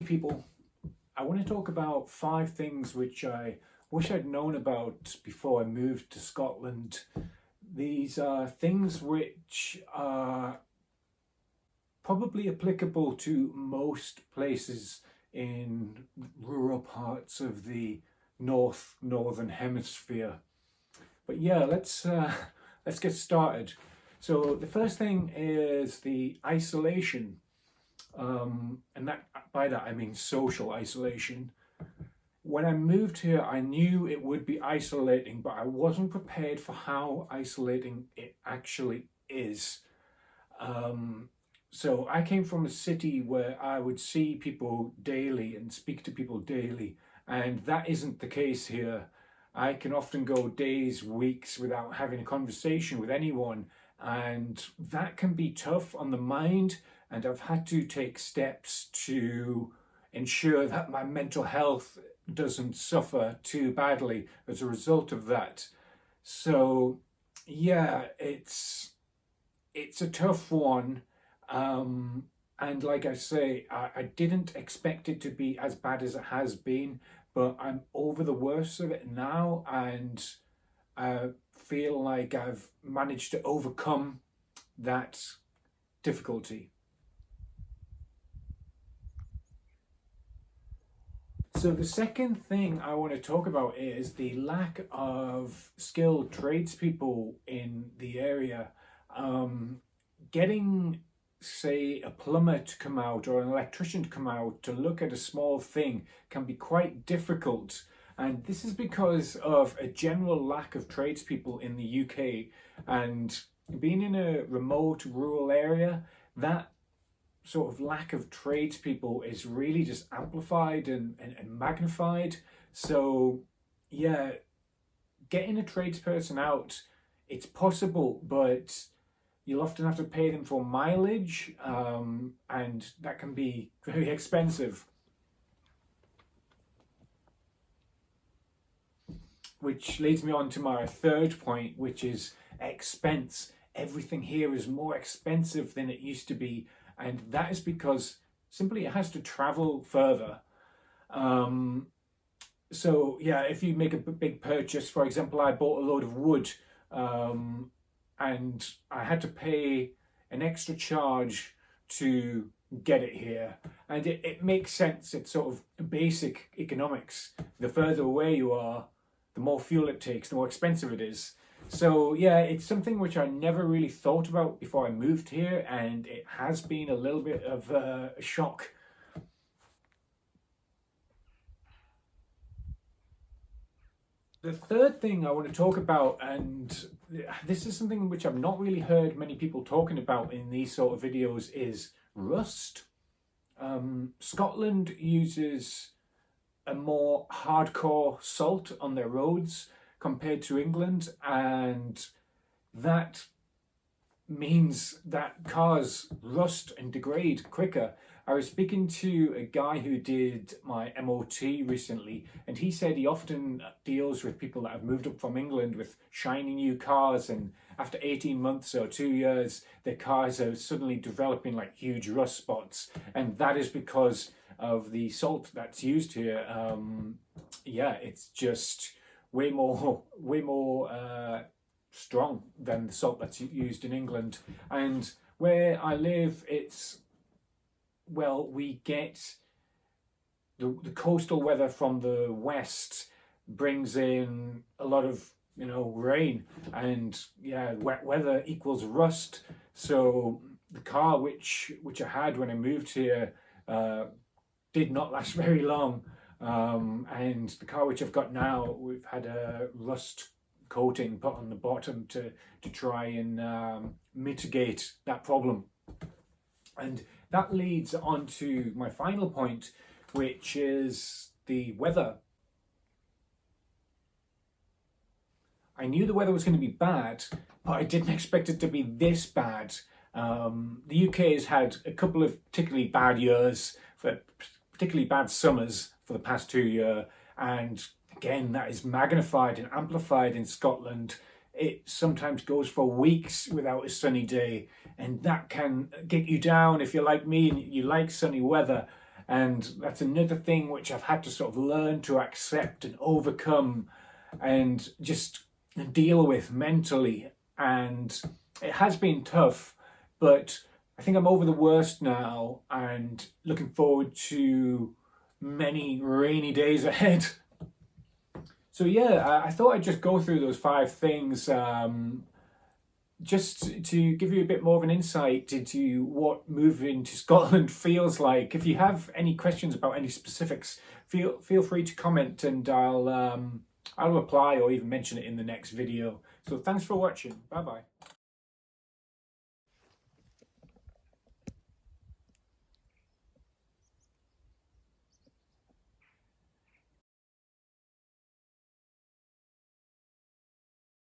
people. I want to talk about 5 things which I wish I'd known about before I moved to Scotland. These are things which are probably applicable to most places in rural parts of the northern hemisphere. But yeah, let's get started. So the first thing is the isolation. And by that I mean social isolation. When I moved here, I knew it would be isolating, but I wasn't prepared for how isolating it actually is. So I came from a city where I would see people daily and speak to people daily, and that isn't the case here. I can often go days, weeks without having a conversation with anyone, and that can be tough on the mind. And I've had to take steps to ensure that my mental health doesn't suffer too badly as a result of that. So yeah, it's a tough one. And like I say, I didn't expect it to be as bad as it has been, but I'm over the worst of it now, and I feel like I've managed to overcome that difficulty. So the second thing I want to talk about is the lack of skilled tradespeople in the area. Getting, say, a plumber to come out or an electrician to come out to look at a small thing can be quite difficult. And this is because of a general lack of tradespeople in the UK. And being in a remote rural area, that sort of lack of tradespeople is really just amplified and magnified. So yeah, getting a tradesperson out, it's possible, but you'll often have to pay them for mileage, and that can be very expensive. Which leads me on to my third point, which is expense. Everything here is more expensive than it used to be, and that is because simply it has to travel further. So yeah, if you make a big purchase, for example, I bought a load of wood, and I had to pay an extra charge to get it here. And it makes sense. It's sort of basic economics. The further away you are, the more fuel it takes, the more expensive it is. So yeah, it's something which I never really thought about before I moved here, and it has been a little bit of a shock. The third thing I want to talk about, and this is something which I've not really heard many people talking about in these sort of videos, is rust. Scotland uses a more hardcore salt on their roads compared to England, and that means that cars rust and degrade quicker. I was speaking to a guy who did my MOT recently, and he said he often deals with people that have moved up from England with shiny new cars, and after 18 months or 2 years, their cars are suddenly developing like huge rust spots, and that is because of the salt that's used here. Yeah, it's just way more strong than the salt that's used in England. And where I live, we get the coastal weather from the west brings in a lot of rain, and yeah, wet weather equals rust. So the car which I had when I moved here did not last very long, and the car which I've got now, we've had a rust coating put on the bottom to try and mitigate that problem. And that leads on to my final point, which is the weather. I knew the weather was going to be bad, but I didn't expect it to be this bad. The UK has had a couple of particularly bad years, for particularly bad summers for the past 2 years, and again, that is magnified and amplified in Scotland. It sometimes goes for weeks without a sunny day, and that can get you down if you're like me and you like sunny weather. And that's another thing which I've had to sort of learn to accept and overcome and just deal with mentally. And it has been tough, but I think I'm over the worst now and looking forward to many rainy days ahead. So yeah, I thought I'd just go through those 5 things just to give you a bit more of an insight into what moving to Scotland feels like. If you have any questions about any specifics, feel free to comment, and I'll reply or even mention it in the next video. So thanks for watching. Bye bye.